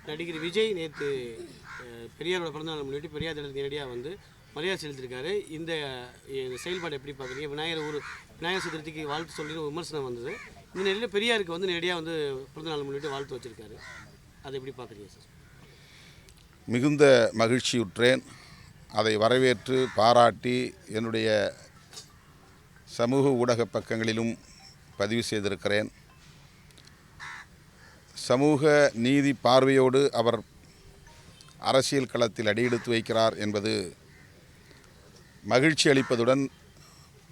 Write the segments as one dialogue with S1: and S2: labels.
S1: நடிகர் விஜய் நேற்று பெரியாரோட பிறந்தநாள் முன்னிட்டு பெரியார் தினத்துக்கு நேரடியாக வந்து மரியாதை செலுத்தியிருக்காரு. இந்த செயல்பாடு எப்படி பார்க்குறீங்க? விநாயகர் சதுர்த்திக்கு வாழ்த்து சொல்லி விமர்சனம் வந்தது. இந்த நிலையில் பெரியாருக்கு வந்து நேரடியாக வந்து பிறந்தநாள் முன்னிட்டு வாழ்த்து வச்சுருக்காரு. அதை எப்படி பார்க்குறீங்க சார்?
S2: மிகுந்த மகிழ்ச்சியுற்றேன். அதை வரவேற்று பாராட்டி என்னுடைய சமூக ஊடக பக்கங்களிலும் பதிவு செய்திருக்கிறேன். சமூக நீதி பார்வையோடு அவர் அரசியல் களத்தில் அடியெடுத்து வைக்கிறார் என்பது மகிழ்ச்சி அளிப்பதுடன்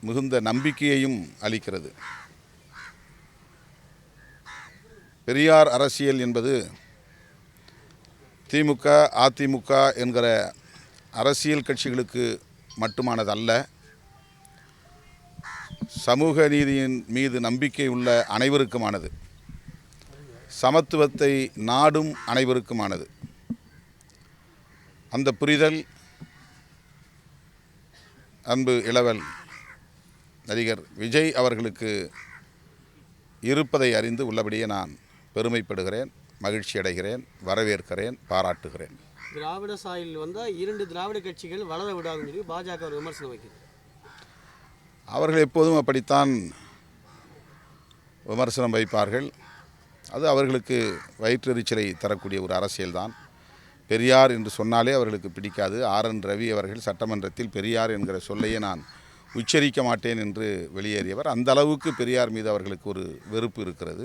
S2: மிகுந்த நம்பிக்கையையும் அளிக்கிறது. பெரியார் அரசியல் என்பது திமுக, அதிமுக என்கிற அரசியல் கட்சிகளுக்கு மட்டுமானதல்ல. சமூக நீதியின் மீது நம்பிக்கை உள்ள அனைவருக்குமானது. சமத்துவத்தை நாடும் அனைவருக்குமானது. அந்த புரிதல் அன்பு இளவல் நடிகர் விஜய் அவர்களுக்கு இருப்பதை அறிந்து உள்ளபடியே நான் பெருமைப்படுகிறேன், மகிழ்ச்சி அடைகிறேன், வரவேற்கிறேன், பாராட்டுகிறேன்.
S1: திராவிட சாயில் வந்தால் 2 திராவிட கட்சிகள் வளர விடாதுன்னு சொல்லி பாஜக ஒரு விமர்சனம் வைக்கிறது.
S2: அவர்கள் எப்போதும் அப்படித்தான் விமர்சனம் வைப்பார்கள். அது அவர்களுக்கு வயிற்றெரிச்சலை தரக்கூடிய ஒரு அரசியல்தான். பெரியார் என்று சொன்னாலே அவர்களுக்கு பிடிக்காது. RN ரவி அவர்கள் சட்டமன்றத்தில் பெரியார் என்கிற சொல்லையே நான் உச்சரிக்க மாட்டேன் என்று வெளியேறியவர். அந்த அளவுக்கு பெரியார் மீது அவர்களுக்கு ஒரு வெறுப்பு இருக்கிறது.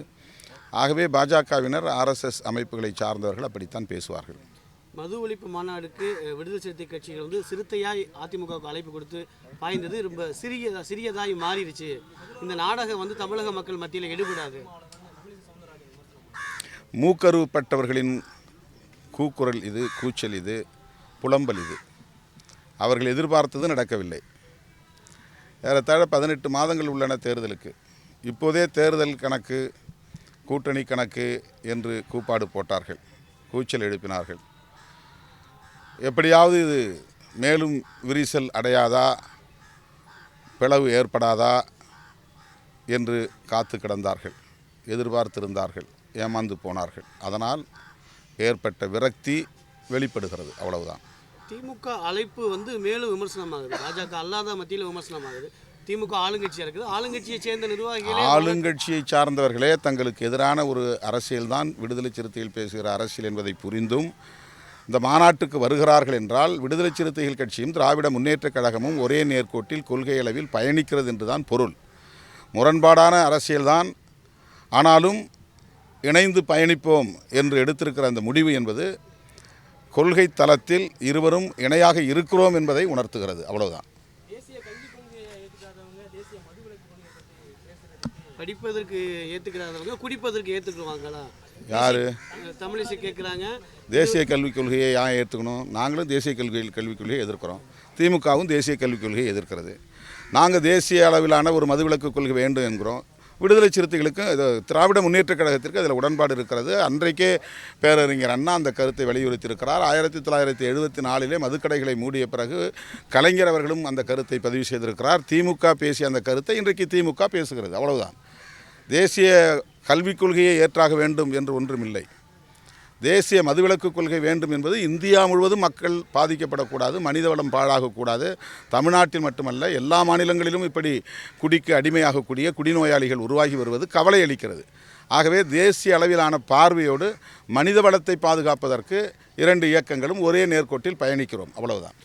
S2: ஆகவே பாஜகவினர் RSS அமைப்புகளை சார்ந்தவர்கள் அப்படித்தான் பேசுவார்கள்.
S1: மது ஒழிப்பு மாநாடுக்கு விடுதலை சிறுத்தை கட்சிகள் வந்து சிறுத்தையாய் அதிமுகவுக்கு அழைப்பு கொடுத்து பாய்ந்தது ரொம்ப சிறியதாய் மாறிடுச்சு. இந்த நாடகம் வந்து தமிழக மக்கள் மத்தியில் எடுபடாது.
S2: மூக்கருவப்பட்டவர்களின் கூக்குரல் இது, கூச்சல் இது, புலம்பல் இது. அவர்கள் எதிர்பார்த்தது நடக்கவில்லை. ஏறத்தாழ 18 மாதங்கள் உள்ளன தேர்தலுக்கு. இப்போதே தேர்தல் கணக்கு, கூட்டணி கணக்கு என்று கூப்பாடு போட்டார்கள், கூச்சல் எழுப்பினார்கள். எப்படியாவது இது மேலும் விரிசல் அடையாதா, பிளவு ஏற்படாதா என்று காத்து கிடந்தார்கள், எதிர்பார்த்திருந்தார்கள், ஏமாந்து போனார்கள். அதனால் ஏற்பட்ட விரக்தி வெளிப்படுகிறது, அவ்வளவுதான்.
S1: திமுக அழைப்பு வந்து மேலும் விமர்சனமாகுது. பாஜக அல்லாத மத்தியில் விமர்சனமாகுது. திமுக ஆளுங்கட்சியாக இருக்குது. ஆளுங்கட்சியை சேர்ந்த நிர்வாகிகளே,
S2: ஆளுங்கட்சியை சார்ந்தவர்களே தங்களுக்கு எதிரான ஒரு அரசியல்தான் விடுதலை சிறுத்தைகள் பேசுகிற அரசியல் என்பதை புரிந்தும் இந்த மாநாட்டுக்கு வருகிறார்கள் என்றால் விடுதலை சிறுத்தைகள் கட்சியும் திராவிட முன்னேற்றக் கழகமும் ஒரே நேர்கோட்டில் கொள்கை அளவில் பயணிக்கிறது என்றுதான் பொருள். முரண்பாடான அரசியல்தான், ஆனாலும் இணைந்து பயணிப்போம் என்று எடுத்திருக்கிற அந்த முடிவு என்பது கொள்கை தளத்தில் இருவரும் இணையாக இருக்கிறோம் என்பதை உணர்த்துகிறது, அவ்வளவுதான்.
S1: படிப்பதற்கு ஏற்றுக்கிறாங்க, குடிப்பதற்கு ஏற்றுக்குவாங்களா?
S2: யார்?
S1: தமிழிசை கேட்குறாங்க.
S2: தேசிய கல்விக் கொள்கையை ஏன் ஏற்றுக்கணும்? நாங்களும் தேசிய கல்விக் கொள்கையை எதிர்க்கிறோம். திமுகவும் தேசிய கல்விக் கொள்கையை எதிர்க்கிறது. நாங்கள் தேசிய அளவிலான ஒரு மதுவிலக்கு கொள்கை வேண்டும் என்கிறோம். விடுதலை சிறுத்தைகளுக்கும் திராவிட முன்னேற்றக் கழகத்திற்கு அதில் உடன்பாடு இருக்கிறது. அன்றைக்கே பேரறிஞர் அண்ணா அந்த கருத்தை வலியுறுத்தியிருக்கிறார். 1974 மதுக்கடைகளை மூடிய பிறகு கலைஞர் அவர்களும் அந்த கருத்தை பதிவு செய்திருக்கிறார். திமுக பேசிய அந்த கருத்தை இன்றைக்கு திமுக பேசுகிறது, அவ்வளவுதான். தேசிய கல்விக் கொள்கையை ஏற்றாக வேண்டும் என்று ஒன்றுமில்லை. தேசிய மதுவிலக்கு கொள்கை வேண்டும் என்பது இந்தியா முழுவதும் மக்கள் பாதிக்கப்படக்கூடாது, மனிதவளம் பாழாகக்கூடாது. தமிழ்நாட்டில் மட்டுமல்ல, எல்லா மாநிலங்களிலும் இப்படி குடிக்கு அடிமையாகக்கூடிய குடிநோயாளிகள் உருவாகி வருவது கவலை அளிக்கிறது. ஆகவே தேசிய அளவிலான பார்வையோடு மனித வளத்தை பாதுகாப்பதற்கு 2 இயக்கங்களும் ஒரே நேர்கோட்டில் பயணிக்கிறோம், அவ்வளவுதான்.